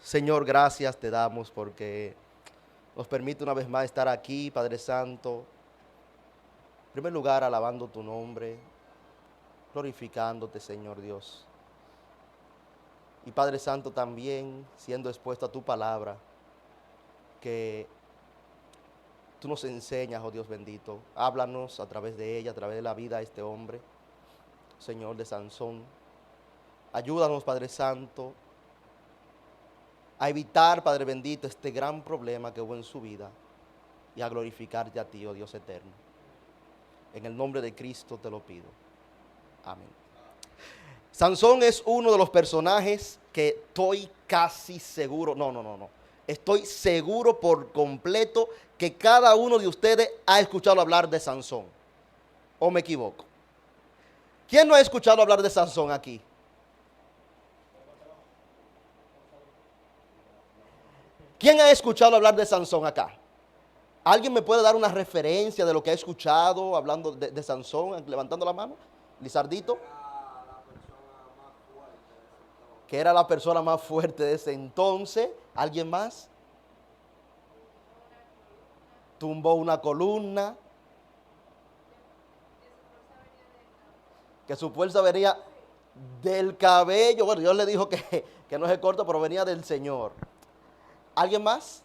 Señor, gracias te damos porque nos permite una vez más estar aquí, Padre Santo. En primer lugar, alabando tu nombre, glorificándote, Señor Dios. Y Padre Santo también siendo expuesto a tu palabra, que tú nos enseñas, oh Dios bendito. Háblanos a través de ella, a través de la vida de este hombre, Señor de Sansón. Ayúdanos, Padre Santo, a evitar, Padre bendito, este gran problema que hubo en su vida y a glorificarte a ti, oh Dios eterno. En el nombre de Cristo te lo pido. Amén. Sansón es uno de los personajes que estoy casi seguro, no. Estoy seguro por completo que cada uno de ustedes ha escuchado hablar de Sansón. ¿O me equivoco? ¿Quién no ha escuchado hablar de Sansón aquí? ¿Quién ha escuchado hablar de Sansón acá? ¿Alguien me puede dar una referencia de lo que ha escuchado hablando de Sansón, levantando la mano? Lizardito. Que era la persona más fuerte de ese entonces. ¿Alguien más? Tumbó una columna. Que su fuerza venía del cabello. Bueno, Dios le dijo que no se corta, pero venía del Señor. ¿Alguien más?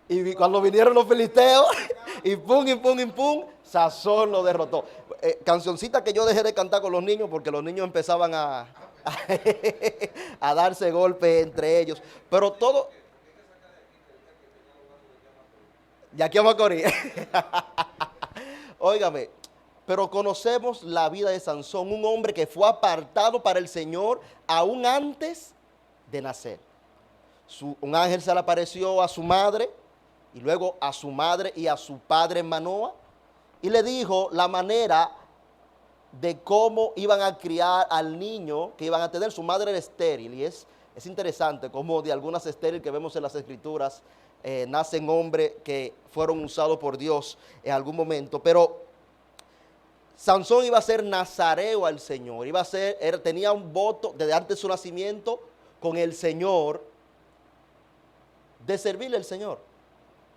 Y cuando vinieron los filisteos, y pum, Sansón lo derrotó. Cancioncita que yo dejé de cantar con los niños porque los niños empezaban a darse golpes entre ellos. Pero todo, de aquí a Macorís. Óigame, pero conocemos la vida de Sansón, un hombre que fue apartado para el Señor aún antes de nacer. Un ángel se le apareció a su madre y luego a su madre y a su padre en Manoa y le dijo la manera de cómo iban a criar al niño que iban a tener. Su madre era estéril y es interesante cómo de algunas estériles que vemos en las escrituras nacen hombres que fueron usados por Dios en algún momento, pero Sansón iba a ser nazareo al Señor, tenía un voto desde antes de su nacimiento con el Señor de servirle al Señor.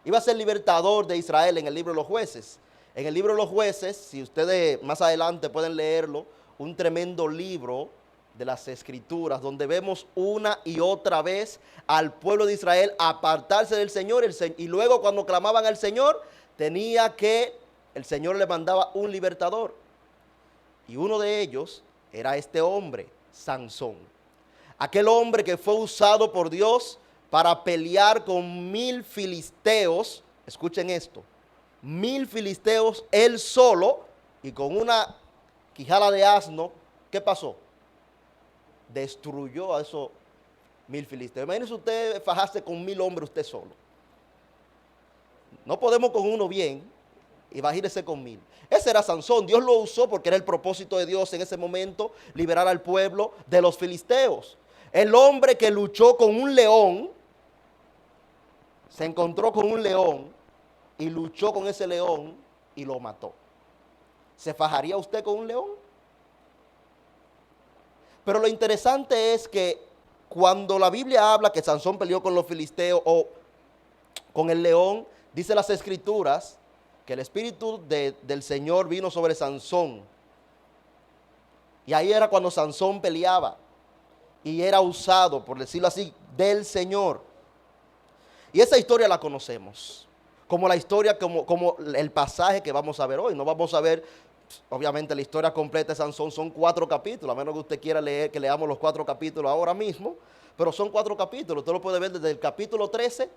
Iba a ser libertador de Israel en el libro de los jueces. En el libro de los jueces, si ustedes más adelante pueden leerlo, un tremendo libro de las escrituras, donde vemos una y otra vez al pueblo de Israel apartarse del Señor, y luego cuando clamaban al Señor, el Señor le mandaba un libertador. Y uno de ellos era este hombre, Sansón. Aquel hombre que fue usado por Dios para pelear con 1000 filisteos. Escuchen esto, 1000 filisteos él solo y con una quijada de asno. ¿Qué pasó? Destruyó a esos 1000 filisteos. Imagínese usted fajarse con 1000 hombres usted solo. No podemos con uno bien, imagínese con 1000. Ese era Sansón. Dios lo usó porque era el propósito de Dios en ese momento, liberar al pueblo de los filisteos. El hombre que luchó con un león, se encontró con un león y luchó con ese león y lo mató. ¿Se fajaría usted con un león? Pero lo interesante es que cuando la Biblia habla que Sansón peleó con los filisteos o con el león, dice las escrituras que el espíritu del Señor vino sobre Sansón. Y ahí era cuando Sansón peleaba y era usado, por decirlo así, del Señor. Y esa historia la conocemos, como la historia, como el pasaje que vamos a ver hoy. No vamos a ver, obviamente, la historia completa de Sansón, son 4 capítulos, a menos que usted quiera leer, que leamos los 4 capítulos ahora mismo, pero son 4 capítulos. Usted lo puede ver desde el capítulo 13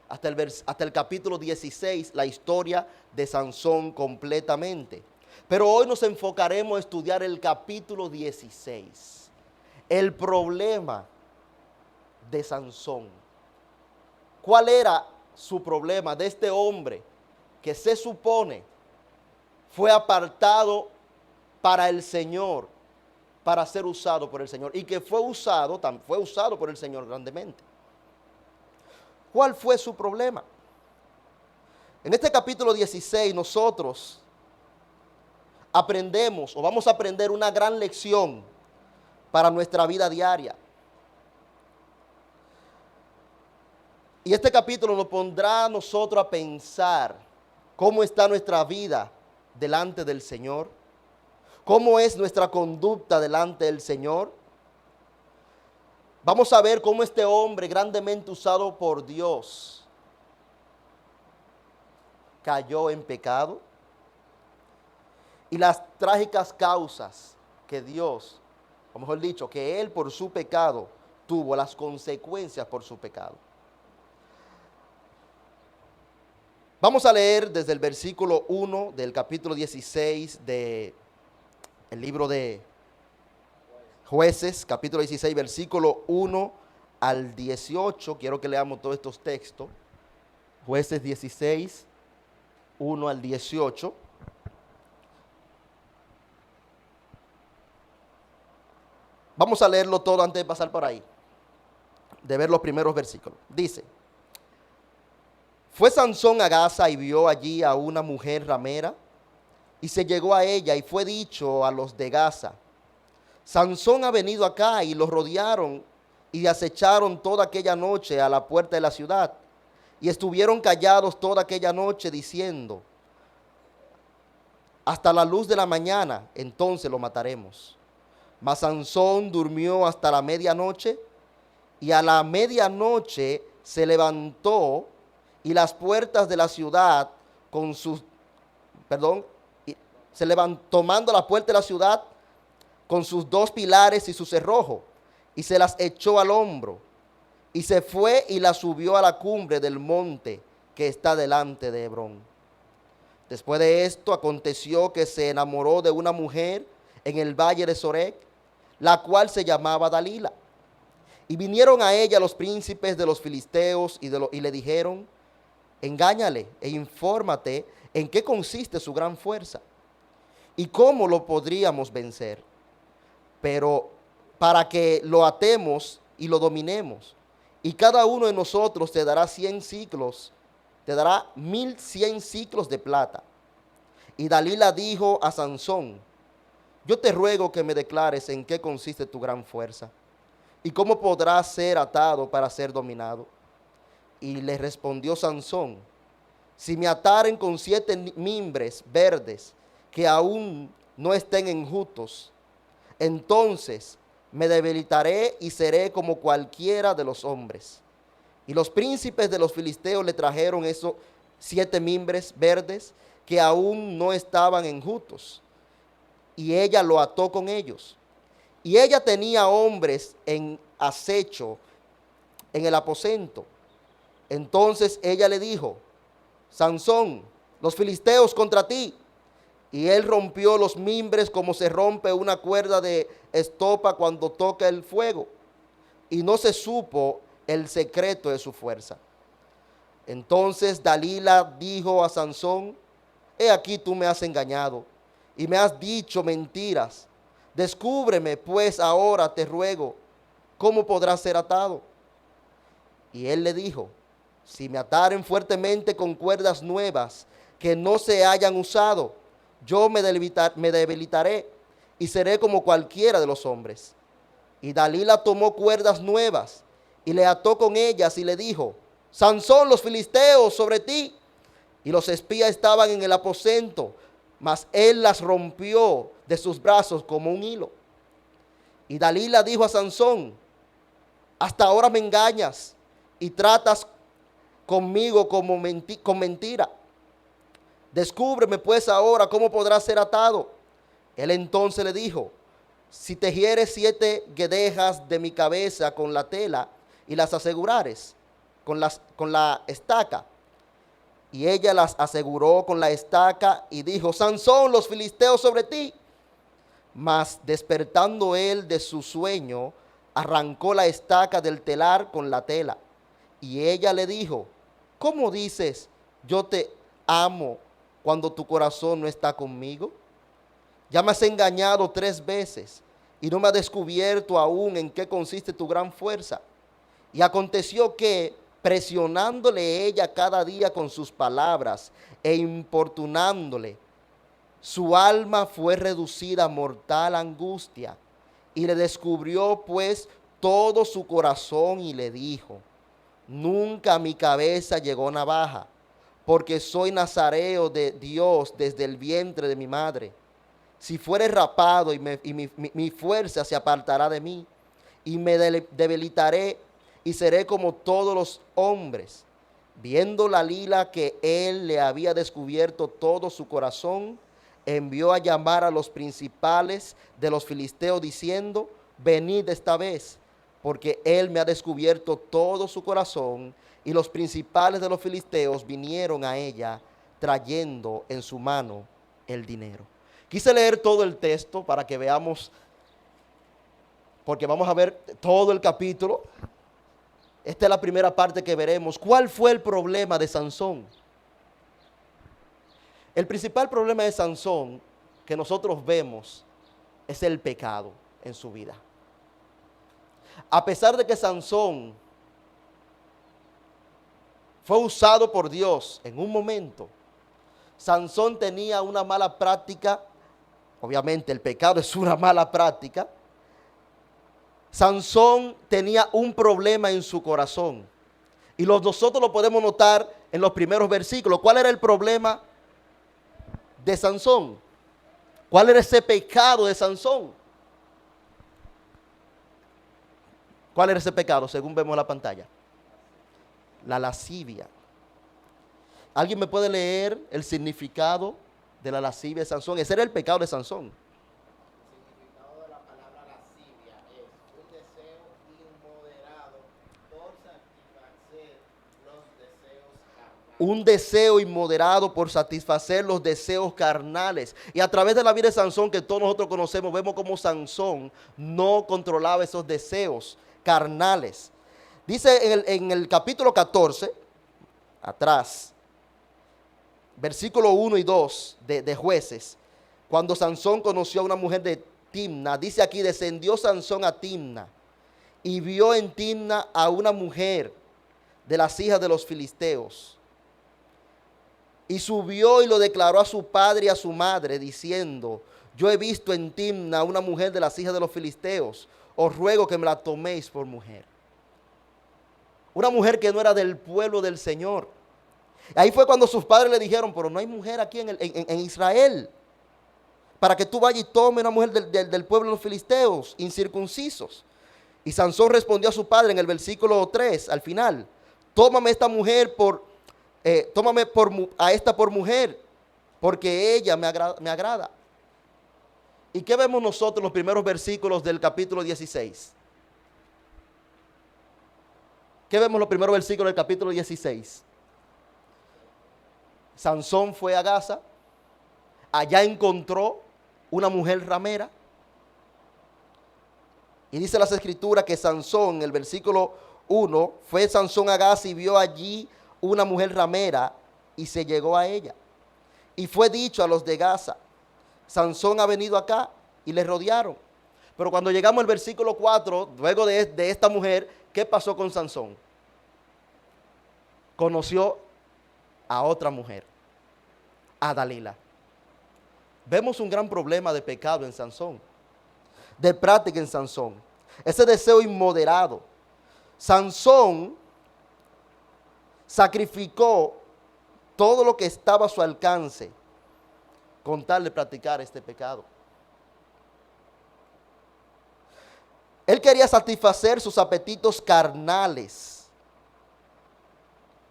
hasta el capítulo 16, la historia de Sansón completamente. Pero hoy nos enfocaremos a estudiar el capítulo 16, el problema de Sansón. ¿Cuál era su problema de este hombre que se supone fue apartado para el Señor, para ser usado por el Señor, y que fue usado por el Señor grandemente? ¿Cuál fue su problema? En este capítulo 16 nosotros aprendemos o vamos a aprender una gran lección para nuestra vida diaria. Y este capítulo nos pondrá a nosotros a pensar cómo está nuestra vida delante del Señor, cómo es nuestra conducta delante del Señor. Vamos a ver cómo este hombre grandemente usado por Dios cayó en pecado y las trágicas causas que Dios, o mejor dicho, que Él por su pecado tuvo, las consecuencias por su pecado. Vamos a leer desde el versículo 1 del capítulo 16 del libro de Jueces, capítulo 16, versículo 1 al 18. Quiero que leamos todos estos textos. Jueces 16, 1 al 18. Vamos a leerlo todo antes de pasar por ahí, de ver los primeros versículos. Dice: fue Sansón a Gaza y vio allí a una mujer ramera, y se llegó a ella, y fue dicho a los de Gaza: Sansón ha venido acá, y los rodearon y acecharon toda aquella noche a la puerta de la ciudad, y estuvieron callados toda aquella noche diciendo: hasta la luz de la mañana, entonces lo mataremos. Mas Sansón durmió hasta la medianoche, y a la medianoche se levantó, y las puertas de la ciudad con sus, tomando la puerta de la ciudad con sus dos pilares y su cerrojo, y se las echó al hombro, y se fue y la subió a la cumbre del monte que está delante de Hebrón. Después de esto aconteció que se enamoró de una mujer en el valle de Sorek, la cual se llamaba Dalila. Y vinieron a ella los príncipes de los filisteos y le dijeron: engáñale e infórmate en qué consiste su gran fuerza y cómo lo podríamos vencer, pero para que lo atemos y lo dominemos. Y cada uno de nosotros te dará 100 ciclos, te dará 1100 ciclos de plata. Y Dalila dijo a Sansón: yo te ruego que me declares en qué consiste tu gran fuerza y cómo podrás ser atado para ser dominado. Y le respondió Sansón: si me ataren con 7 mimbres verdes que aún no estén enjutos, entonces me debilitaré y seré como cualquiera de los hombres. Y los príncipes de los filisteos le trajeron esos 7 mimbres verdes que aún no estaban enjutos, y ella lo ató con ellos. Y ella tenía hombres en acecho en el aposento. Entonces ella le dijo: Sansón, los filisteos contra ti. Y él rompió los mimbres como se rompe una cuerda de estopa cuando toca el fuego, y no se supo el secreto de su fuerza. Entonces Dalila dijo a Sansón: he aquí tú me has engañado y me has dicho mentiras. Descúbreme pues ahora, te ruego, cómo podrás ser atado. Y él le dijo: si me ataren fuertemente con cuerdas nuevas que no se hayan usado, yo me debilitaré y seré como cualquiera de los hombres. Y Dalila tomó cuerdas nuevas y le ató con ellas y le dijo: Sansón, los filisteos sobre ti. Y los espías estaban en el aposento, mas él las rompió de sus brazos como un hilo. Y Dalila dijo a Sansón: hasta ahora me engañas y tratas conmigo con mentira. Descúbreme pues ahora cómo podrás ser atado. Él entonces le dijo: si tejieres 7 guedejas de mi cabeza con la tela y las asegurares con la estaca. Y ella las aseguró con la estaca y dijo: Sansón, los filisteos sobre ti. Mas despertando él de su sueño, arrancó la estaca del telar con la tela. Y ella le dijo: ¿cómo dices yo te amo cuando tu corazón no está conmigo? Ya me has engañado 3 veces y no me has descubierto aún en qué consiste tu gran fuerza. Y aconteció que, presionándole ella cada día con sus palabras e importunándole, Su alma fue reducida a mortal angustia, y le descubrió pues todo su corazón y le dijo: nunca a mi cabeza llegó navaja, porque soy nazareo de Dios desde el vientre de mi madre. Si fuere rapado mi fuerza se apartará de mí, y me debilitaré y seré como todos los hombres. Viendo Dalila que él le había descubierto todo su corazón, envió a llamar a los principales de los filisteos diciendo: venid esta vez, porque él me ha descubierto todo su corazón. Y los principales de los filisteos vinieron a ella trayendo en su mano el dinero. Quise leer todo el texto para que veamos, porque vamos a ver todo el capítulo. Esta es la primera parte que veremos. ¿Cuál fue el problema de Sansón? El principal problema de Sansón que nosotros vemos es el pecado en su vida. A pesar de que Sansón fue usado por Dios en un momento, Sansón tenía una mala práctica. Obviamente el pecado es una mala práctica. Sansón tenía un problema en su corazón. Y nosotros lo podemos notar en los primeros versículos. ¿Cuál era el problema de Sansón? ¿Cuál era ese pecado de Sansón? ¿Cuál era ese pecado según vemos en la pantalla? La lascivia. ¿Alguien me puede leer el significado de la lascivia de Sansón? Ese era el pecado de Sansón. Un deseo inmoderado por satisfacer los deseos carnales. Y a través de la vida de Sansón, que todos nosotros conocemos, vemos cómo Sansón no controlaba esos deseos carnales. Dice en el capítulo 14, atrás, versículo 1 y 2 de Jueces, cuando Sansón conoció a una mujer de Timna, dice aquí: descendió Sansón a Timna y vio en Timna a una mujer de las hijas de los filisteos. Y subió y lo declaró a su padre y a su madre, diciendo: yo he visto en Timna una mujer de las hijas de los filisteos, os ruego que me la toméis por mujer. Una mujer que no era del pueblo del Señor. Ahí fue cuando sus padres le dijeron: pero no hay mujer aquí en Israel, para que tú vayas y tomes una mujer del pueblo de los filisteos, incircuncisos. Y Sansón respondió a su padre en el versículo 3, al final: tómame esta mujer a esta por mujer, porque ella me agrada. ¿Y qué vemos nosotros en los primeros versículos del capítulo 16? ¿Qué vemos en los primeros versículos del capítulo 16? Sansón fue a Gaza, allá encontró una mujer ramera. Y dice las escrituras que Sansón, en el versículo 1, fue Sansón a Gaza y vio allí una mujer ramera y se llegó a ella. Y fue dicho a los de Gaza: Sansón ha venido acá, y le rodearon. Pero cuando llegamos al versículo 4, luego de esta mujer, ¿qué pasó con Sansón? Conoció a otra mujer, a Dalila. Vemos un gran problema de pecado en Sansón, de práctica en Sansón, ese deseo inmoderado. Sansón sacrificó todo lo que estaba a su alcance con tal de practicar este pecado. Él quería satisfacer sus apetitos carnales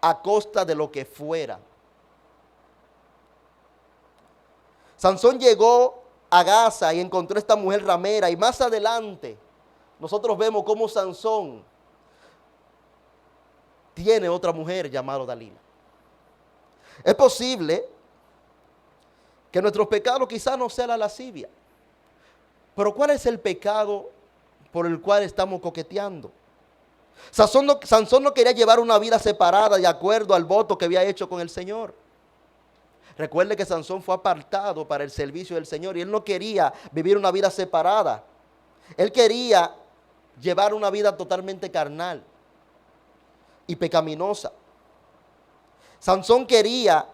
a costa de lo que fuera. Sansón llegó a Gaza y encontró esta mujer ramera, y más adelante nosotros vemos cómo Sansón tiene otra mujer llamada Dalila. Es posible que nuestros pecados quizás no sea la lascivia, pero ¿cuál es el pecado por el cual estamos coqueteando? Sansón no quería llevar una vida separada de acuerdo al voto que había hecho con el Señor. Recuerde que Sansón fue apartado para el servicio del Señor y él no quería vivir una vida separada. Él quería llevar una vida totalmente carnal y pecaminosa. Sansón quería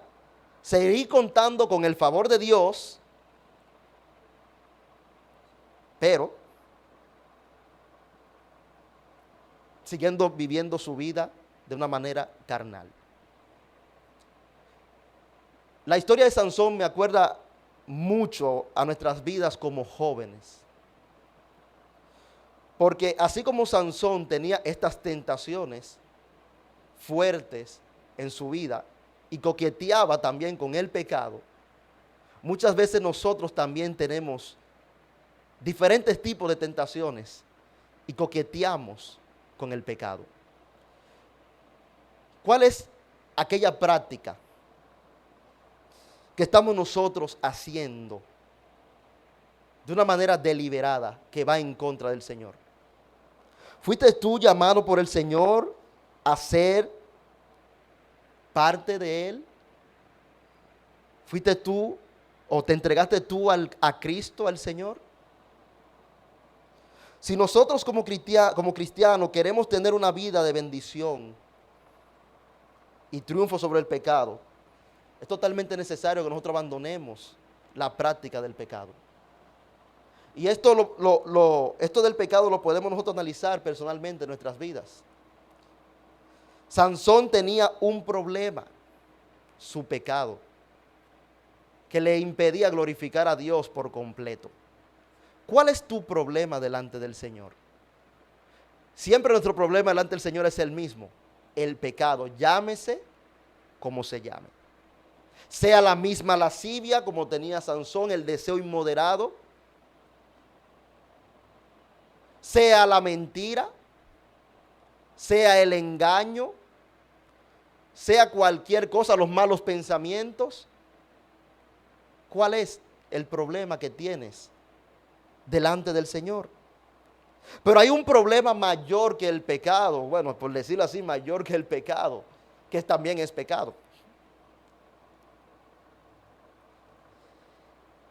seguir contando con el favor de Dios pero siguiendo viviendo su vida de una manera carnal. La historia de Sansón me acuerda mucho a nuestras vidas como jóvenes. Porque así como Sansón tenía estas tentaciones fuertes en su vida y coqueteaba también con el pecado, muchas veces nosotros también tenemos diferentes tipos de tentaciones y coqueteamos con el pecado. ¿Cuál es aquella práctica que estamos nosotros haciendo de una manera deliberada que va en contra del Señor? ¿Fuiste tú llamado por el Señor a ser parte de Él? ¿Fuiste tú o te entregaste tú a Cristo, al Señor? Si nosotros como cristianos queremos tener una vida de bendición y triunfo sobre el pecado, es totalmente necesario que nosotros abandonemos la práctica del pecado. Y esto del pecado lo podemos nosotros analizar personalmente en nuestras vidas. Sansón tenía un problema, su pecado, que le impedía glorificar a Dios por completo. ¿Cuál es tu problema delante del Señor? Siempre nuestro problema delante del Señor es el mismo, el pecado, llámese como se llame. Sea la misma lascivia como tenía Sansón, el deseo inmoderado, sea la mentira, sea el engaño, sea cualquier cosa, los malos pensamientos. ¿Cuál es el problema que tienes delante del Señor? Pero hay un problema mayor que el pecado, bueno, por decirlo así, mayor que el pecado, que también es pecado.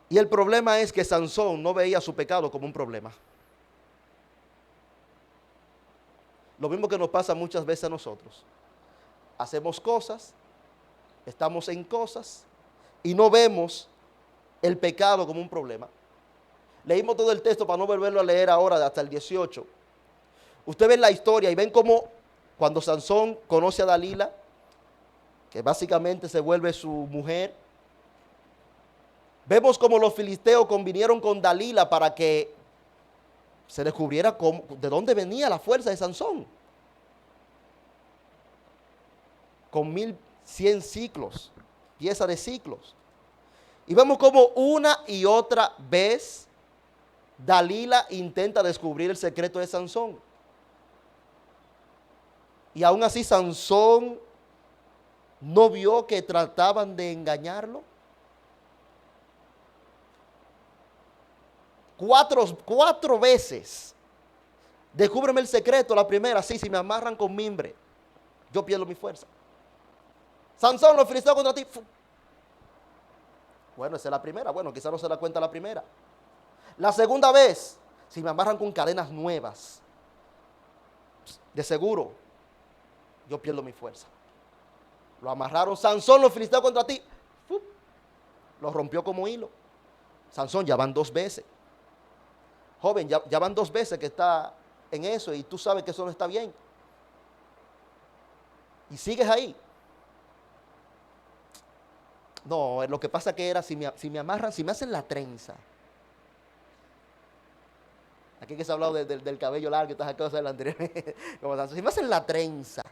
Y el problema es que Sansón no veía su pecado como un problema. Lo mismo que nos pasa muchas veces a nosotros. Hacemos cosas, estamos en cosas y no vemos el pecado como un problema. Leímos todo el texto para no volverlo a leer ahora hasta el 18. Usted ve la historia y ven cómo cuando Sansón conoce a Dalila, que básicamente se vuelve su mujer, vemos cómo los filisteos convinieron con Dalila para que se descubriera de dónde venía la fuerza de Sansón. Con 1100 ciclos, pieza de ciclos. Y vemos cómo una y otra vez Dalila intenta descubrir el secreto de Sansón. Y aún así Sansón no vio que trataban de engañarlo. Cuatro veces. Descúbreme el secreto. La primera, sí, si me amarran con mimbre, yo pierdo mi fuerza. Sansón, los filisteos contra ti. Bueno, esa es la primera. Bueno, quizás no se da cuenta la primera. La segunda vez, si me amarran con cadenas nuevas, de seguro, yo pierdo mi fuerza. Lo amarraron. Sansón, los filisteos contra ti. Lo rompió como hilo. Sansón, ya van 2 veces. Joven, ya van 2 veces que está en eso y tú sabes que eso no está bien. Y sigues ahí. No, lo que pasa que era, si me amarran, si me hacen la trenza. Aquí que se ha hablado del cabello largo y todas esas cosas del anterior. Si me hacen la trenza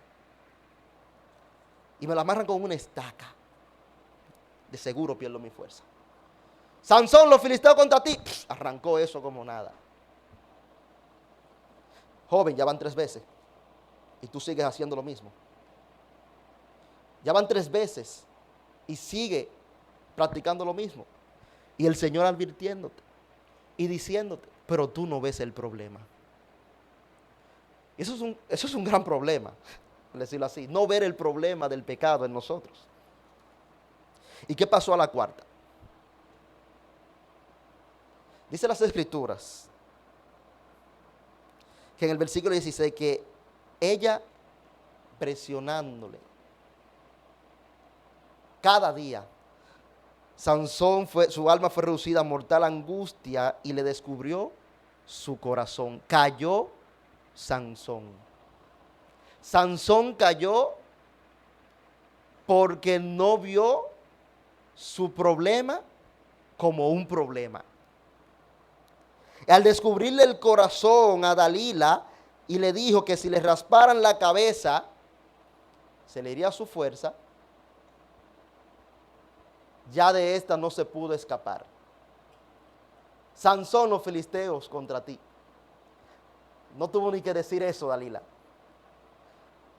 y me la amarran con una estaca, de seguro pierdo mi fuerza. Sansón, los filisteos contra ti. Arrancó eso como nada. Joven, ya van 3 veces y tú sigues haciendo lo mismo. Ya van 3 veces y sigue practicando lo mismo. Y el Señor advirtiéndote y diciéndote, pero tú no ves el problema. Eso es un gran problema, decirlo así, no ver el problema del pecado en nosotros. ¿Y qué pasó a la cuarta? Dice las Escrituras que en el versículo 16 que ella presionándole cada día, Sansón su alma fue reducida a mortal angustia y le descubrió su corazón. Cayó Sansón. Sansón cayó porque no vio su problema como un problema. Al descubrirle el corazón a Dalila y le dijo que si le rasparan la cabeza se le iría su fuerza, ya de esta no se pudo escapar. Sansón, los filisteos contra ti. No tuvo ni que decir eso, Dalila.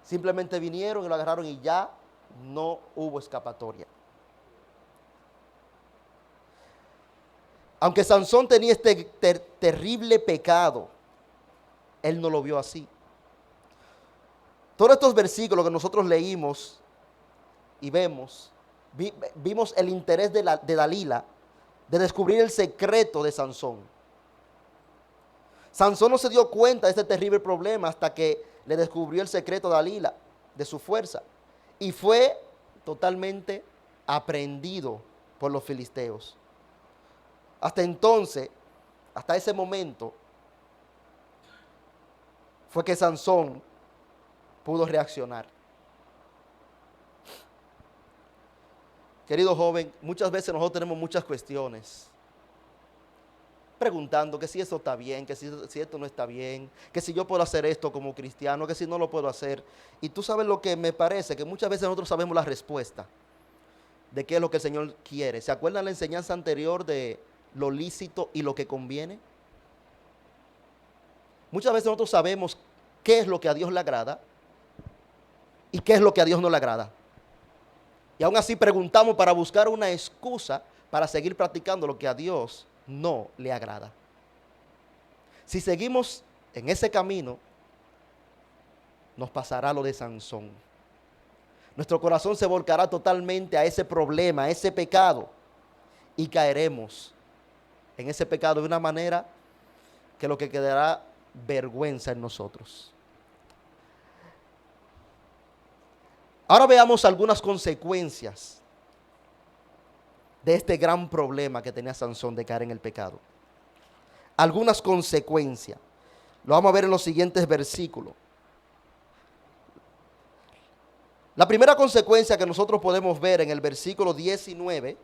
Simplemente vinieron y lo agarraron y ya no hubo escapatoria. Aunque Sansón tenía este terrible pecado, él no lo vio así. Todos estos versículos que nosotros leímos y vimos el interés de Dalila de descubrir el secreto de Sansón. Sansón no se dio cuenta de este terrible problema hasta que le descubrió el secreto a Dalila de su fuerza y fue totalmente aprehendido por los filisteos. Hasta entonces, hasta ese momento, fue que Sansón pudo reaccionar. Querido joven, muchas veces nosotros tenemos muchas cuestiones, preguntando que si esto está bien, que si esto no está bien, que si yo puedo hacer esto como cristiano, que si no lo puedo hacer. Y tú sabes lo que me parece, que muchas veces nosotros sabemos la respuesta de qué es lo que el Señor quiere. ¿Se acuerdan la enseñanza anterior de lo lícito y lo que conviene? Muchas veces nosotros sabemos qué es lo que a Dios le agrada y qué es lo que a Dios no le agrada. Y aún así preguntamos para buscar una excusa para seguir practicando lo que a Dios no le agrada. Si seguimos en ese camino, nos pasará lo de Sansón. Nuestro corazón se volcará totalmente a ese problema, a ese pecado, y caeremos en ese pecado de una manera que lo que quedará vergüenza en nosotros. Ahora veamos algunas consecuencias de este gran problema que tenía Sansón de caer en el pecado. Algunas consecuencias. Lo vamos a ver en los siguientes versículos. La primera consecuencia que nosotros podemos ver en el versículo 19.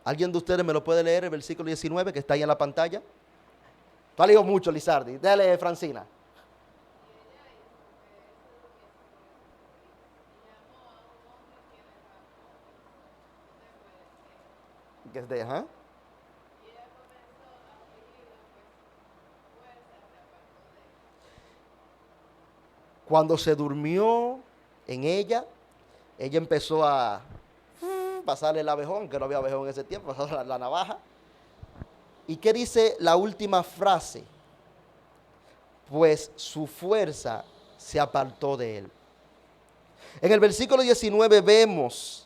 ¿Alguien de ustedes me lo puede leer, el versículo 19 que está ahí en la pantalla? Tú has leído mucho, Lizardi. Dale, Francina. Que es de, ajá. Cuando se durmió en ella empezó a pasarle el abejón, que no había abejón en ese tiempo, pasarle la navaja. ¿Y qué dice la última frase? Pues su fuerza se apartó de él. En el versículo 19 vemos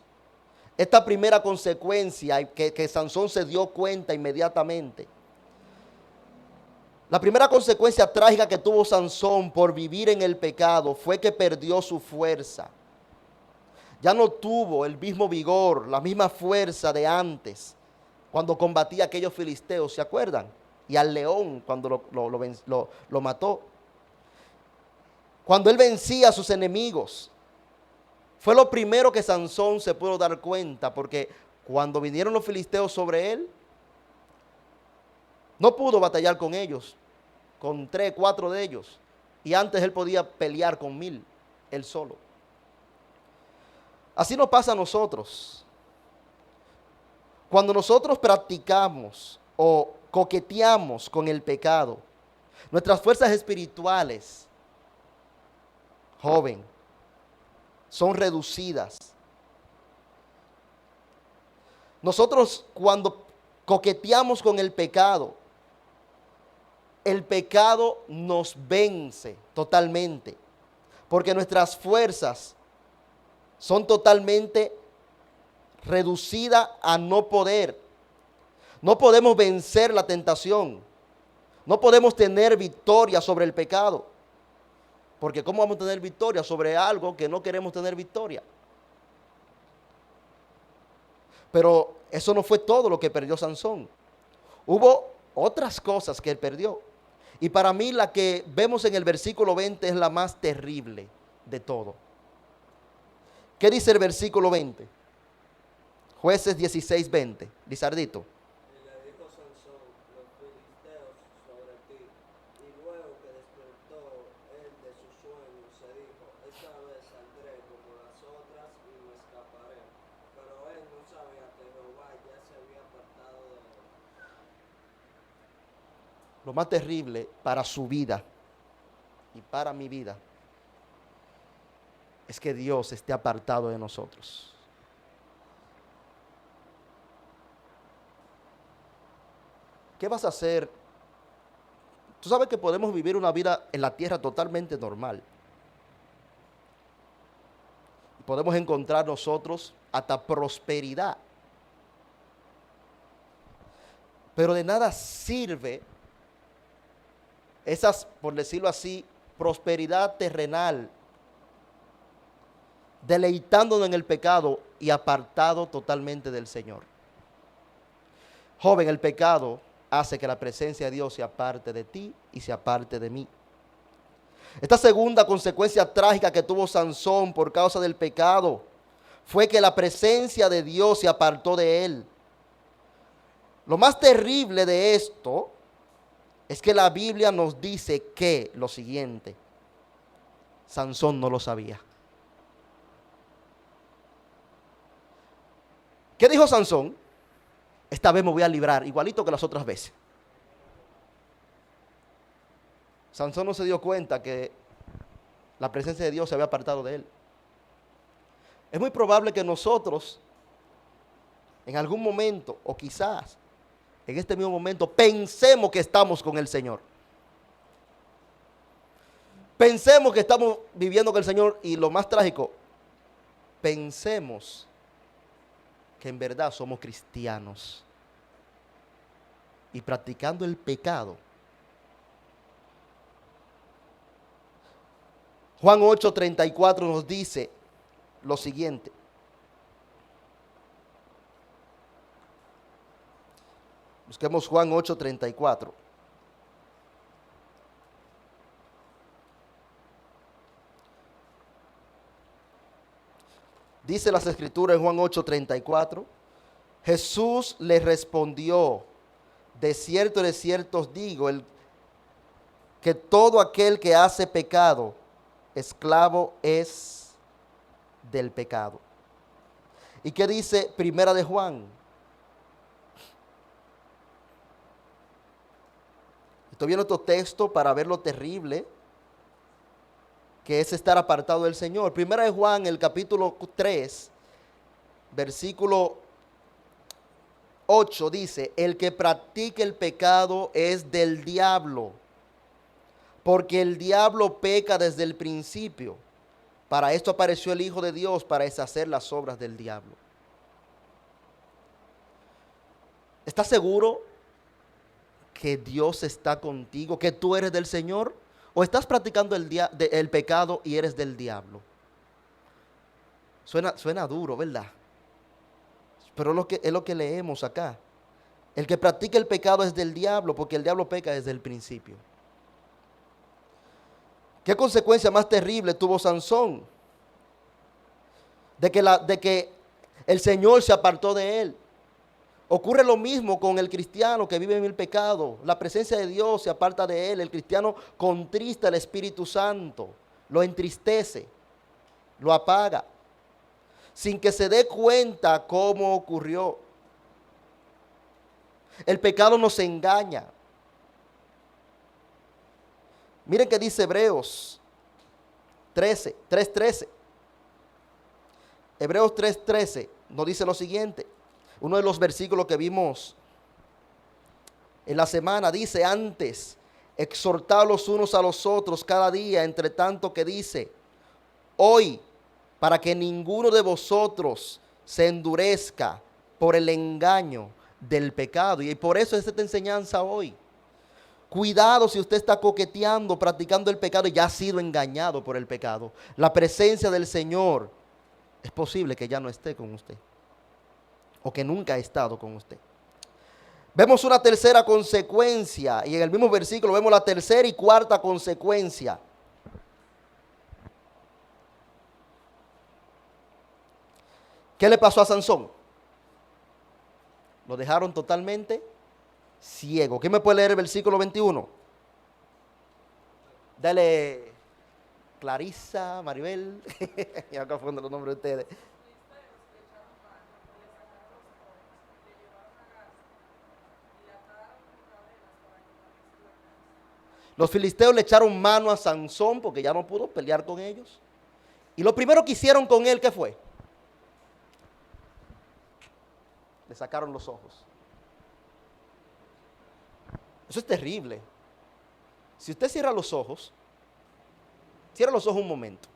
esta primera consecuencia que Sansón se dio cuenta inmediatamente. La primera consecuencia trágica que tuvo Sansón por vivir en el pecado fue que perdió su fuerza. Ya no tuvo el mismo vigor, la misma fuerza de antes, cuando combatía a aquellos filisteos, ¿se acuerdan? Y al león cuando lo mató. Cuando él vencía a sus enemigos. Fue lo primero que Sansón se pudo dar cuenta, porque cuando vinieron los filisteos sobre él, no pudo batallar con ellos, con 3, 4 de ellos. Y antes él podía pelear con 1000, él solo. Así nos pasa a nosotros. Cuando nosotros practicamos o coqueteamos con el pecado, nuestras fuerzas espirituales, joven, son reducidas. Nosotros cuando coqueteamos con el pecado nos vence totalmente, porque nuestras fuerzas son totalmente reducidas a no poder. No podemos vencer la tentación. No podemos tener victoria sobre el pecado. Porque ¿cómo vamos a tener victoria sobre algo que no queremos tener victoria? Pero eso no fue todo lo que perdió Sansón. Hubo otras cosas que él perdió. Y para mí la que vemos en el versículo 20 es la más terrible de todo. ¿Qué dice el versículo 20? Jueces 16:20. Lizardito. Y le dijo Sansón, los filisteos sobre ti. Y luego que despertó él de su sueño, se dijo, esta vez saldré como las otras y me escaparé. Pero él no sabía que Jehová ya se había apartado de él. Lo más terrible para su vida y para mi vida es que Dios esté apartado de nosotros. ¿Qué vas a hacer? Tú sabes que podemos vivir una vida en la tierra totalmente normal. Podemos encontrar nosotros hasta prosperidad. Pero de nada sirve esas, por decirlo así, prosperidad terrenal, deleitándonos en el pecado y apartado totalmente del Señor. Joven, el pecado hace que la presencia de Dios se aparte de ti y se aparte de mí. Esta segunda consecuencia trágica que tuvo Sansón por causa del pecado fue que la presencia de Dios se apartó de él. Lo más terrible de esto es que la Biblia nos dice que lo siguiente: Sansón no lo sabía. ¿Qué dijo Sansón? Esta vez me voy a librar, igualito que las otras veces. Sansón no se dio cuenta que la presencia de Dios se había apartado de él. Es muy probable que nosotros, en algún momento, o quizás en este mismo momento, pensemos que estamos con el Señor. Pensemos que estamos viviendo con el Señor y lo más trágico, pensemos que en verdad somos cristianos y practicando el pecado. Juan 8:34 nos dice lo siguiente. Busquemos Juan 8:34. Dice las Escrituras en Juan 8:34. Jesús le respondió, de cierto os digo, que todo aquel que hace pecado, esclavo es del pecado. ¿Y qué dice Primera de Juan? Estoy viendo otro texto para ver lo terrible que es estar apartado del Señor. Primera de Juan, el capítulo 3, versículo 8 dice, el que practique el pecado es del diablo, porque el diablo peca desde el principio. Para esto apareció el Hijo de Dios, para deshacer las obras del diablo. ¿Estás seguro que Dios está contigo, que tú eres del Señor? ¿O estás practicando el pecado y eres del diablo? Suena duro, ¿verdad? Pero es lo que leemos acá. El que practica el pecado es del diablo, porque el diablo peca desde el principio. ¿Qué consecuencia más terrible tuvo Sansón? De que el Señor se apartó de él. Ocurre lo mismo con el cristiano que vive en el pecado. La presencia de Dios se aparta de él. El cristiano contrista al Espíritu Santo, lo entristece, lo apaga, sin que se dé cuenta cómo ocurrió. El pecado nos engaña. Miren que dice Hebreos 3:13. Hebreos 3:13 nos dice lo siguiente. Uno de los versículos que vimos en la semana dice: antes, exhortaos los unos a los otros cada día, entre tanto que dice, hoy, para que ninguno de vosotros se endurezca por el engaño del pecado. Y por eso es esta enseñanza hoy. Cuidado si usted está coqueteando, practicando el pecado y ya ha sido engañado por el pecado. La presencia del Señor es posible que ya no esté con usted. o que nunca ha estado con usted. Vemos una tercera consecuencia y en el mismo versículo vemos la tercera y cuarta consecuencia. ¿Qué le pasó a Sansón? Lo dejaron totalmente ciego. ¿Quién me puede leer el versículo 21? Dale, Clarisa, Maribel. Ya confundo los nombres de ustedes. Los filisteos le echaron mano a Sansón porque ya no pudo pelear con ellos. Y lo primero que hicieron con él, ¿qué fue? Le sacaron los ojos. Eso es terrible. Si usted cierra los ojos un momento.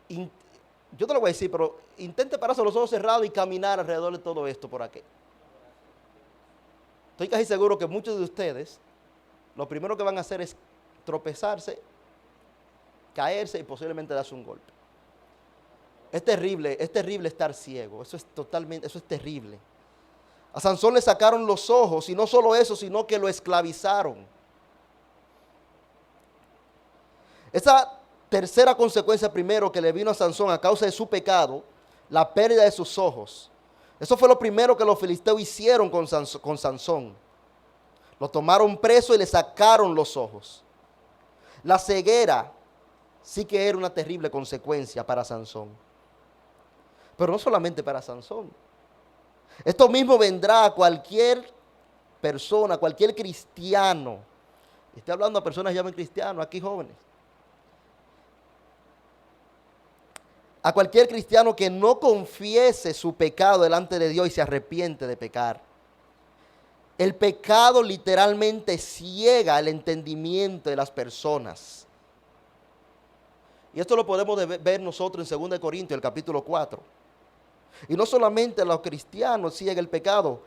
Yo te lo voy a decir, pero intente pararse los ojos cerrados y caminar alrededor de todo esto por aquí. Estoy casi seguro que muchos de ustedes, lo primero que van a hacer es tropezarse, caerse y posiblemente darse un golpe. Es terrible estar ciego. Eso es terrible. A Sansón le sacaron los ojos y no solo eso, sino que lo esclavizaron. Esa tercera consecuencia primero que le vino a Sansón a causa de su pecado, la pérdida de sus ojos. Eso fue lo primero que los filisteos hicieron con Sansón. Lo tomaron preso y le sacaron los ojos. La ceguera sí que era una terrible consecuencia para Sansón. Pero no solamente para Sansón. Esto mismo vendrá a cualquier persona, cualquier cristiano. Estoy hablando a personas que llaman cristianos, aquí jóvenes. A cualquier cristiano que no confiese su pecado delante de Dios y se arrepiente de pecar. El pecado literalmente ciega el entendimiento de las personas. Y esto lo podemos ver nosotros en 2 Corintios, el capítulo 4. Y no solamente a los cristianos ciega el pecado.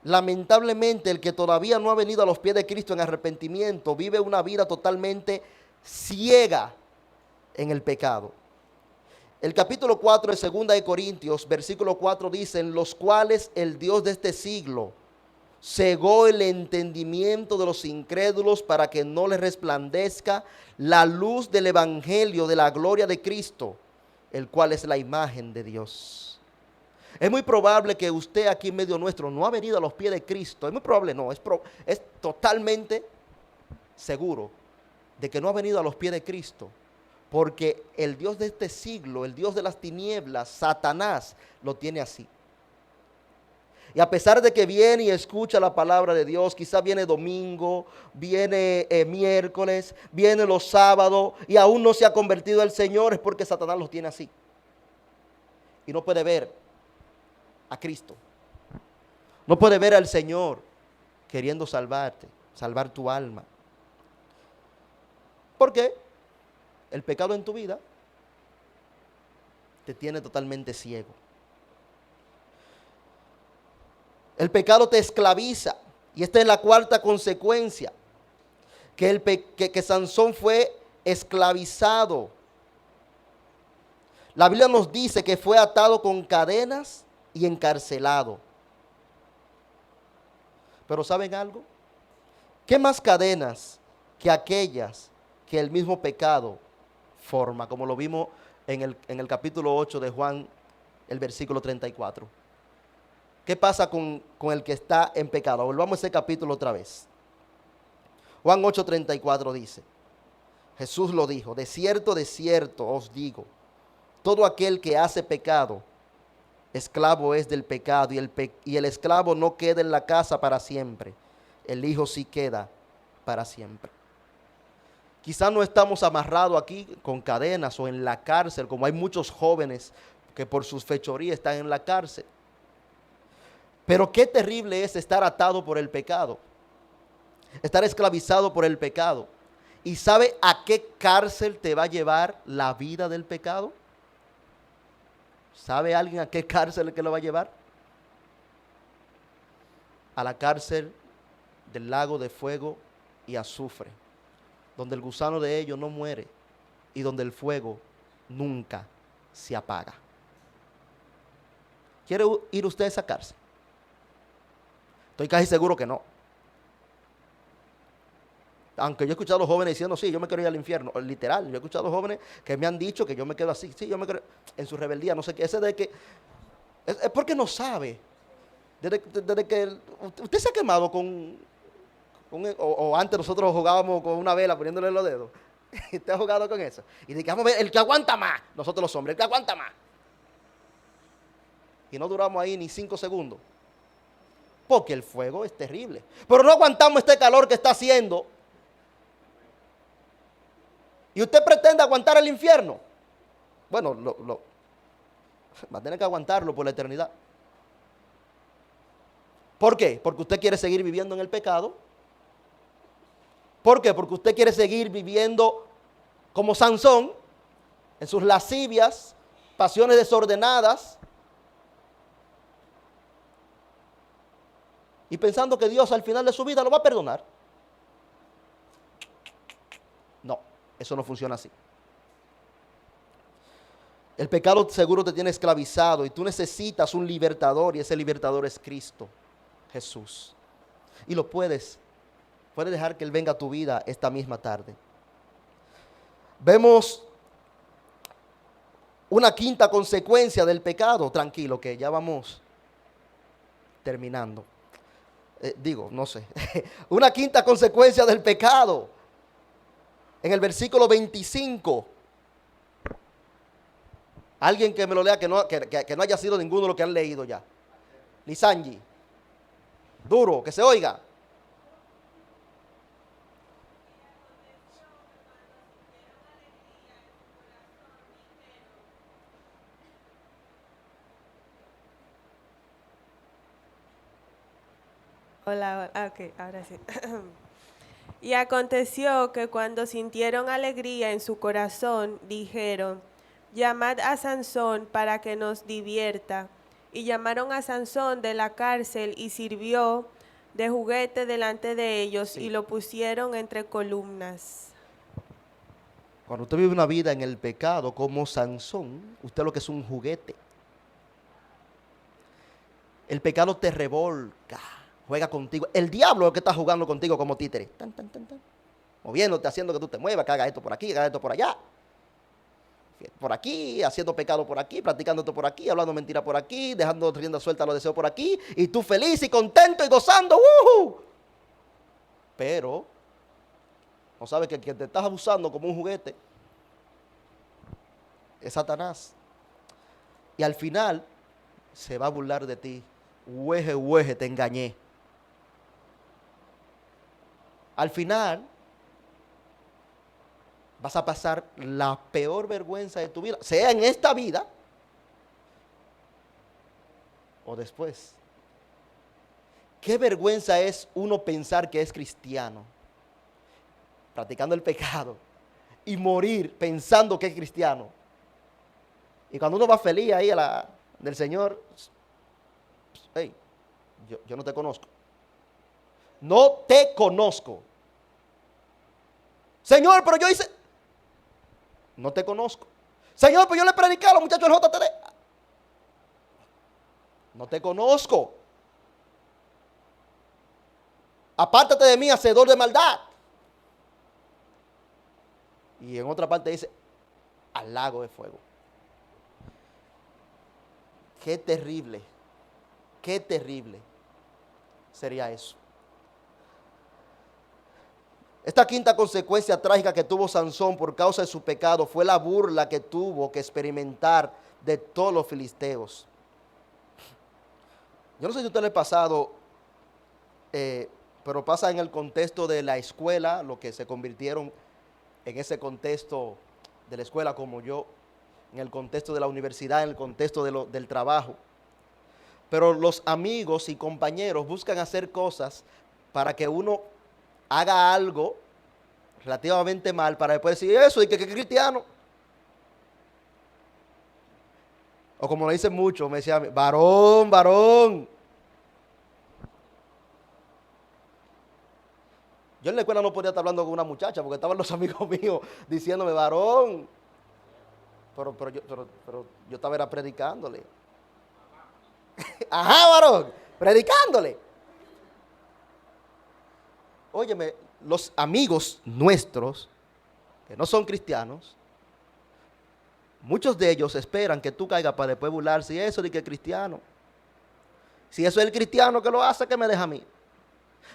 Lamentablemente el que todavía no ha venido a los pies de Cristo en arrepentimiento vive una vida totalmente ciega en el pecado. El capítulo 4 de 2 Corintios, versículo 4 dice, en los cuales el Dios de este siglo cegó el entendimiento de los incrédulos para que no les resplandezca la luz del evangelio de la gloria de Cristo, el cual es la imagen de Dios. Es muy probable que usted aquí en medio nuestro no ha venido a los pies de Cristo. Es muy probable, no, es totalmente seguro de que no ha venido a los pies de Cristo. Porque el Dios de este siglo, el Dios de las tinieblas, Satanás, lo tiene así. Y a pesar de que viene y escucha la palabra de Dios, quizá viene domingo, viene miércoles, viene los sábados y aún no se ha convertido al Señor, es porque Satanás lo tiene así. Y no puede ver a Cristo. No puede ver al Señor queriendo salvarte, salvar tu alma. ¿Por qué? El pecado en tu vida te tiene totalmente ciego. El pecado te esclaviza. Y esta es la cuarta consecuencia. Que Sansón fue esclavizado. La Biblia nos dice que fue atado con cadenas y encarcelado. Pero ¿saben algo? ¿Qué más cadenas que aquellas que el mismo pecado forma? Como lo vimos en el capítulo 8 de Juan, el versículo 34. ¿Qué pasa con el que está en pecado? Volvamos a ese capítulo otra vez. Juan 8:34 dice, Jesús lo dijo, de cierto os digo, todo aquel que hace pecado, esclavo es del pecado, y el esclavo no queda en la casa para siempre, el hijo sí queda para siempre. Quizás no estamos amarrados aquí con cadenas o en la cárcel, como hay muchos jóvenes que por sus fechorías están en la cárcel. Pero qué terrible es estar atado por el pecado, estar esclavizado por el pecado. ¿Y sabe a qué cárcel te va a llevar la vida del pecado? ¿Sabe alguien a qué cárcel que lo va a llevar? A la cárcel del lago de fuego y azufre, donde el gusano de ellos no muere y donde el fuego nunca se apaga. ¿Quiere ir usted a esa cárcel? Estoy casi seguro que no. Aunque yo he escuchado a los jóvenes diciendo, sí, yo me quiero ir al infierno. Literal, yo he escuchado a los jóvenes que me han dicho que yo me quedo así. Sí, yo me quiero, en su rebeldía, no sé qué. Ese de que, es porque no sabe. Desde que usted se ha quemado o antes nosotros jugábamos con una vela poniéndole los dedos. ¿Usted ha jugado con eso? Y dice, vamos a ver, el que aguanta más. Nosotros los hombres, el que aguanta más. Y no duramos ahí ni 5 segundos. Porque el fuego es terrible. Pero no aguantamos este calor que está haciendo. Y usted pretende aguantar el infierno. Bueno, va a tener que aguantarlo por la eternidad. ¿Por qué? Porque usted quiere seguir viviendo en el pecado. ¿Por qué? Porque usted quiere seguir viviendo como Sansón, en sus lascivias, pasiones desordenadas. Y pensando que Dios al final de su vida lo va a perdonar. No, eso no funciona así. El pecado seguro te tiene esclavizado y tú necesitas un libertador y ese libertador es Cristo, Jesús. Y lo puedes dejar que Él venga a tu vida esta misma tarde. Vemos una quinta consecuencia del pecado. Tranquilo, que ya vamos terminando. No sé. Una quinta consecuencia del pecado. En el versículo 25. Alguien que me lo lea que no haya sido ninguno de los que han leído ya. Lisanji. Duro, que se oiga. Hola, ok, ahora sí. Y aconteció que cuando sintieron alegría en su corazón, dijeron, llamad a Sansón para que nos divierta. Y llamaron a Sansón de la cárcel y sirvió de juguete delante de ellos y lo pusieron entre columnas. Cuando usted vive una vida en el pecado como Sansón, usted lo que es un juguete. El pecado te revolca, juega contigo. El diablo es el que está jugando contigo como títere. Tan, tan, tan, tan. Moviéndote, haciendo que tú te muevas, que haga esto por aquí, que haga esto por allá. Por aquí, haciendo pecado por aquí, practicando esto por aquí, hablando mentira por aquí, dejando rienda suelta los deseos por aquí, y tú feliz y contento y gozando. ¡Woohoo! Pero no sabes que el que te estás abusando como un juguete es Satanás. Y al final se va a burlar de ti. Hueje, hueje, te engañé. Al final vas a pasar la peor vergüenza de tu vida, sea en esta vida o después. Qué vergüenza es uno pensar que es cristiano, practicando el pecado, y morir pensando que es cristiano. Y cuando uno va feliz ahí del Señor, hey, yo no te conozco. No te conozco. Señor, pero yo hice... No te conozco. Señor, pues yo le prediqué a los muchachos del JTD. No te conozco. Apártate de mí, hacedor de maldad. Y en otra parte dice, al lago de fuego. Qué terrible sería eso. Esta quinta consecuencia trágica que tuvo Sansón por causa de su pecado fue la burla que tuvo que experimentar de todos los filisteos. Yo no sé si a usted le ha pasado, pero pasa en el contexto de la escuela, lo que se convirtieron en ese contexto de la escuela como yo, en el contexto de la universidad, en el contexto del trabajo. Pero los amigos y compañeros buscan hacer cosas para que uno haga algo relativamente mal para después decir eso y que es cristiano. O como lo dicen muchos, me decían, varón, varón. Yo en la escuela no podía estar hablando con una muchacha porque estaban los amigos míos diciéndome, varón. Pero yo estaba era predicándole. Ajá, varón, predicándole. Óyeme, los amigos nuestros, que no son cristianos, muchos de ellos esperan que tú caigas para después burlarse. Y eso de que es cristiano. Si eso es el cristiano que lo hace, ¿qué me deja a mí?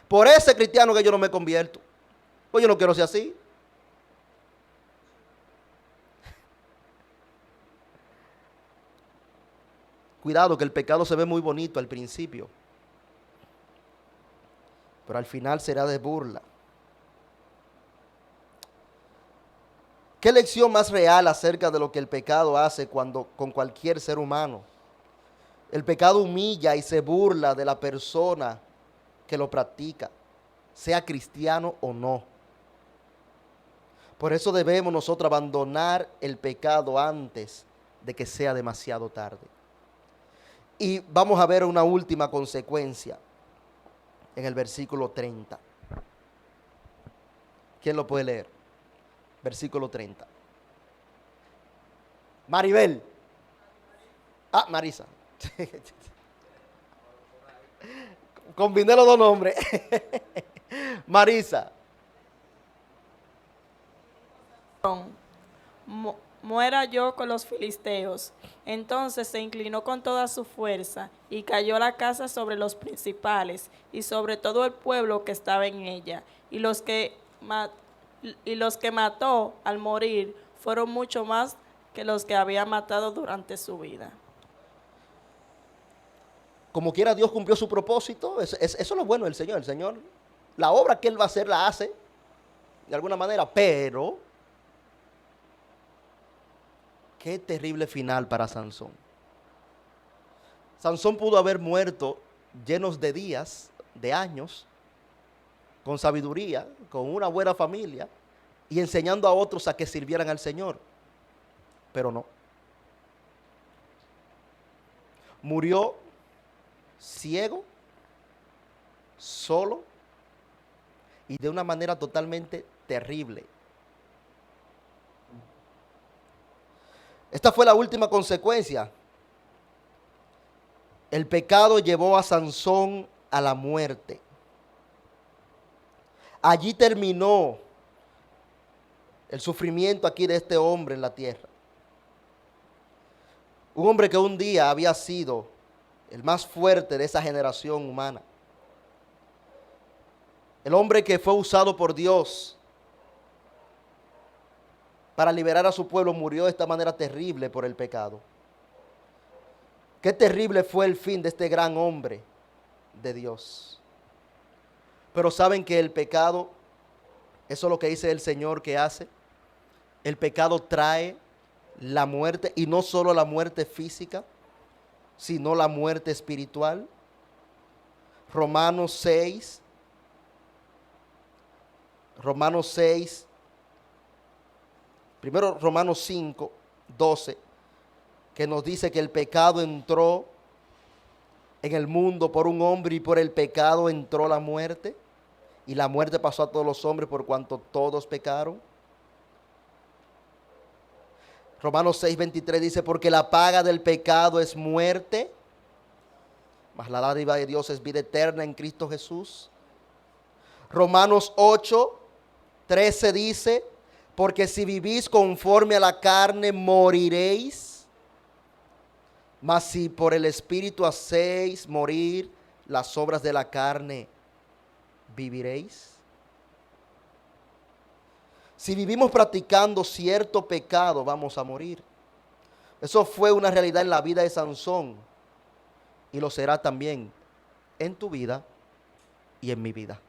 Por ese cristiano que yo no me convierto. Pues yo no quiero ser así. Cuidado, que el pecado se ve muy bonito al principio, pero al final será de burla. ¿Qué lección más real acerca de lo que el pecado hace con cualquier ser humano? El pecado humilla y se burla de la persona que lo practica, sea cristiano o no. Por eso debemos nosotros abandonar el pecado antes de que sea demasiado tarde. Y vamos a ver una última consecuencia en el versículo 30. ¿Quién lo puede leer? Versículo 30. Maribel. Ah, Marisa. Combiné los dos nombres. Marisa. Muera yo con los filisteos. Entonces se inclinó con toda su fuerza y cayó la casa sobre los principales y sobre todo el pueblo que estaba en ella. Y los que mató al morir fueron mucho más que los que había matado durante su vida. Como quiera, Dios cumplió su propósito. Eso es lo bueno del Señor. El Señor, la obra que Él va a hacer, la hace de alguna manera, pero qué terrible final para Sansón. Sansón pudo haber muerto llenos de días, de años, con sabiduría, con una buena familia y enseñando a otros a que sirvieran al Señor. Pero no. Murió ciego, solo y de una manera totalmente terrible. Esta fue la última consecuencia. El pecado llevó a Sansón a la muerte. Allí terminó el sufrimiento aquí de este hombre en la tierra. Un hombre que un día había sido el más fuerte de esa generación humana. El hombre que fue usado por Dios para liberar a su pueblo murió de esta manera terrible por el pecado. Qué terrible fue el fin de este gran hombre de Dios. Pero saben que el pecado, eso es lo que dice el Señor que hace. El pecado trae la muerte, y no solo la muerte física, sino la muerte espiritual. Romanos 6, primero Romanos 5, 12, que nos dice que el pecado entró en el mundo por un hombre y por el pecado entró la muerte, y la muerte pasó a todos los hombres por cuanto todos pecaron. Romanos 6, 23 dice, porque la paga del pecado es muerte, mas la dádiva de Dios es vida eterna en Cristo Jesús. Romanos 8, 13 dice, porque si vivís conforme a la carne, moriréis. Mas si por el Espíritu hacéis morir las obras de la carne, viviréis. Si vivimos practicando cierto pecado, vamos a morir. Eso fue una realidad en la vida de Sansón, y lo será también en tu vida y en mi vida.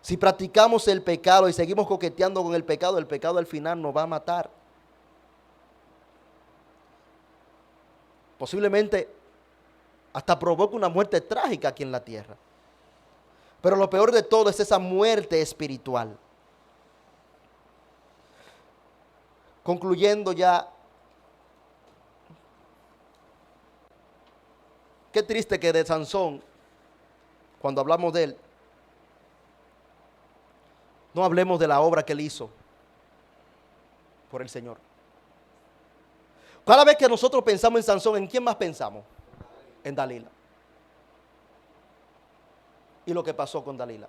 Si practicamos el pecado y seguimos coqueteando con el pecado al final nos va a matar. Posiblemente hasta provoca una muerte trágica aquí en la tierra. Pero lo peor de todo es esa muerte espiritual. Concluyendo ya, qué triste que de Sansón, cuando hablamos de él, no hablemos de la obra que él hizo por el Señor. Cada vez que nosotros pensamos en Sansón, ¿en quién más pensamos? En Dalila. y lo que pasó con Dalila.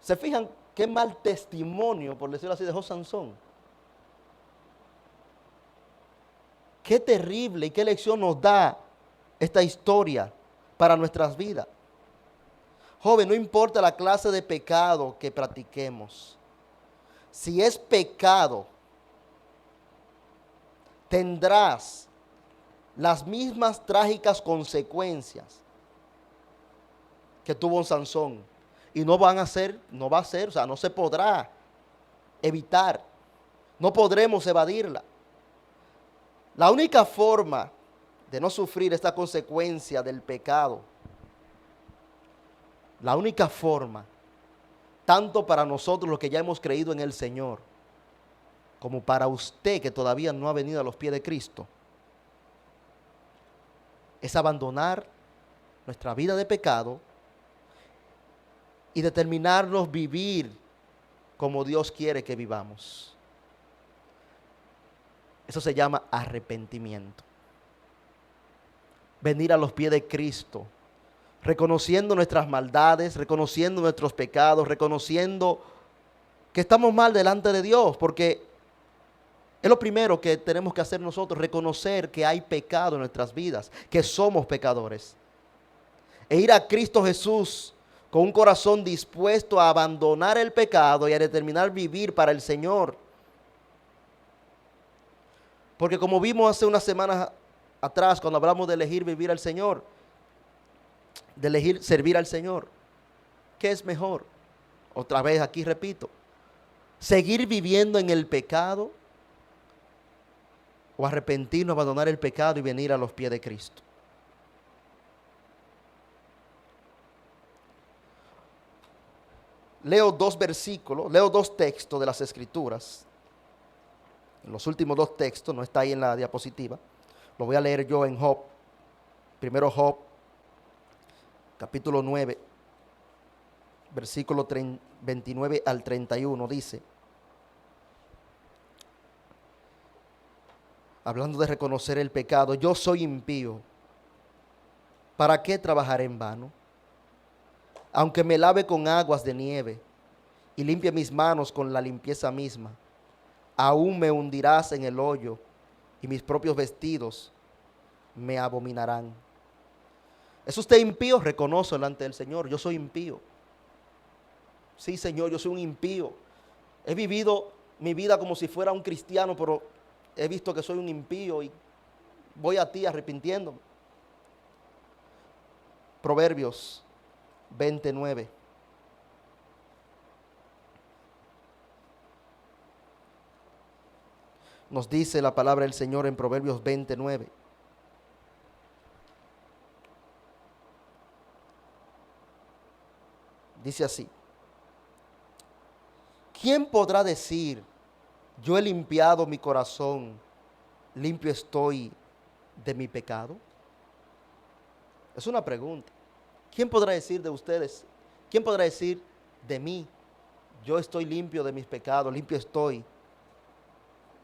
¿Se fijan qué mal testimonio, por decirlo así, dejó Sansón? Qué terrible y qué lección nos da esta historia para nuestras vidas. Joven, no importa la clase de pecado que practiquemos. Si es pecado, tendrás las mismas trágicas consecuencias que tuvo Sansón. Y no va a ser, o sea, no se podrá evitar. No podremos evadirla. La única forma de no sufrir esta consecuencia del pecado, la única forma, tanto para nosotros los que ya hemos creído en el Señor, como para usted que todavía no ha venido a los pies de Cristo, es abandonar nuestra vida de pecado y determinarnos vivir como Dios quiere que vivamos. Eso se llama arrepentimiento. Venir a los pies de Cristo, reconociendo nuestras maldades, reconociendo nuestros pecados, reconociendo que estamos mal delante de Dios, porque es lo primero que tenemos que hacer nosotros, reconocer que hay pecado en nuestras vidas, que somos pecadores. E ir a Cristo Jesús con un corazón dispuesto a abandonar el pecado y a determinar vivir para el Señor. Porque como vimos hace unas semanas atrás, cuando hablamos de elegir vivir al Señor, de elegir servir al Señor, ¿qué es mejor? Otra vez aquí repito, seguir viviendo en el pecado o arrepentirnos, abandonar el pecado y venir a los pies de Cristo. Leo dos textos de las Escrituras. Los últimos dos textos, no está ahí en la diapositiva. Lo voy a leer yo en Job. Primero Job, capítulo 9, versículo 29 al 31, dice, hablando de reconocer el pecado: yo soy impío, ¿para qué trabajaré en vano? Aunque me lave con aguas de nieve y limpie mis manos con la limpieza misma, aún me hundirás en el hoyo y mis propios vestidos me abominarán. ¿Es usted impío? Reconoce delante del Señor: yo soy impío. Sí, Señor, yo soy un impío. He vivido mi vida como si fuera un cristiano, pero he visto que soy un impío y voy a ti arrepintiéndome. Proverbios 29. Nos dice la palabra del Señor en Proverbios 29. Dice así: ¿quién podrá decir, yo he limpiado mi corazón, limpio estoy de mi pecado? Es una pregunta. ¿Quién podrá decir de ustedes? ¿Quién podrá decir de mí, yo estoy limpio de mis pecados, limpio estoy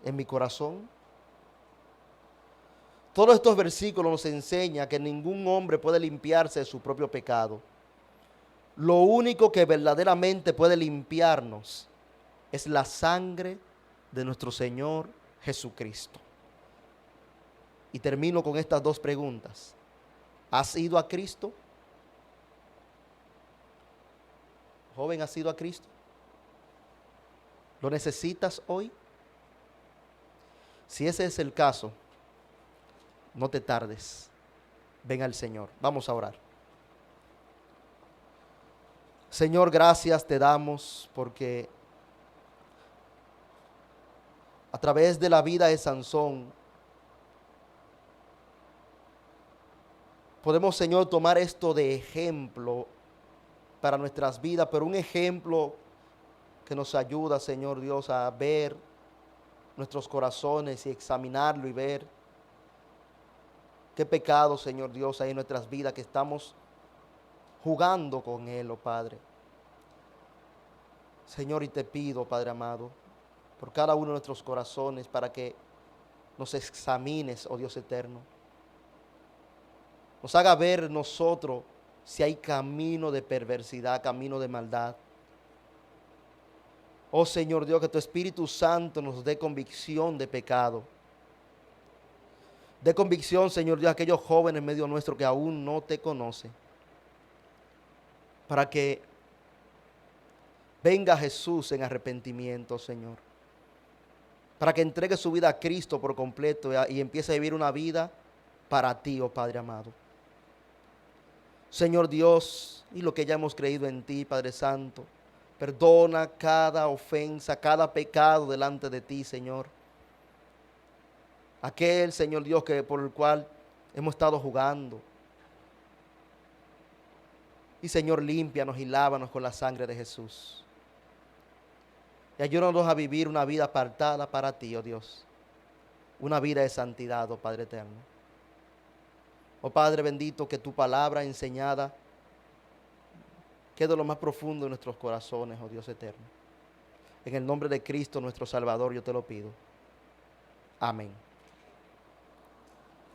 en mi corazón? Todos estos versículos nos enseñan que ningún hombre puede limpiarse de su propio pecado. Lo único que verdaderamente puede limpiarnos es la sangre de nuestro Señor Jesucristo. Y termino con estas dos preguntas. ¿Has ido a Cristo? Joven, ¿has ido a Cristo? ¿Lo necesitas hoy? Si ese es el caso, no te tardes. Ven al Señor. Vamos a orar. Señor, gracias te damos porque a través de la vida de Sansón podemos, Señor, tomar esto de ejemplo para nuestras vidas, pero un ejemplo que nos ayuda, Señor Dios, a ver nuestros corazones y examinarlo y ver qué pecado, Señor Dios, hay en nuestras vidas que estamos jugando con Él, oh Padre. Señor, y te pido, Padre amado, por cada uno de nuestros corazones, para que nos examines, oh Dios eterno. Nos haga ver nosotros si hay camino de perversidad, camino de maldad. Oh Señor Dios, que tu Espíritu Santo nos dé convicción de pecado. Dé convicción, Señor Dios, a aquellos jóvenes en medio nuestro que aún no te conocen. Para que venga Jesús en arrepentimiento, Señor. Para que entregue su vida a Cristo por completo y empiece a vivir una vida para ti, oh Padre amado. Señor Dios, y lo que ya hemos creído en ti, Padre Santo, perdona cada ofensa, cada pecado delante de ti, Señor. Aquel, Señor Dios, por el cual hemos estado jugando. Y Señor, límpianos y lávanos con la sangre de Jesús. Y ayúdanos a vivir una vida apartada para ti, oh Dios. Una vida de santidad, oh Padre eterno. Oh Padre bendito, que tu palabra enseñada quede lo más profundo de nuestros corazones, oh Dios eterno. En el nombre de Cristo nuestro Salvador yo te lo pido. Amén.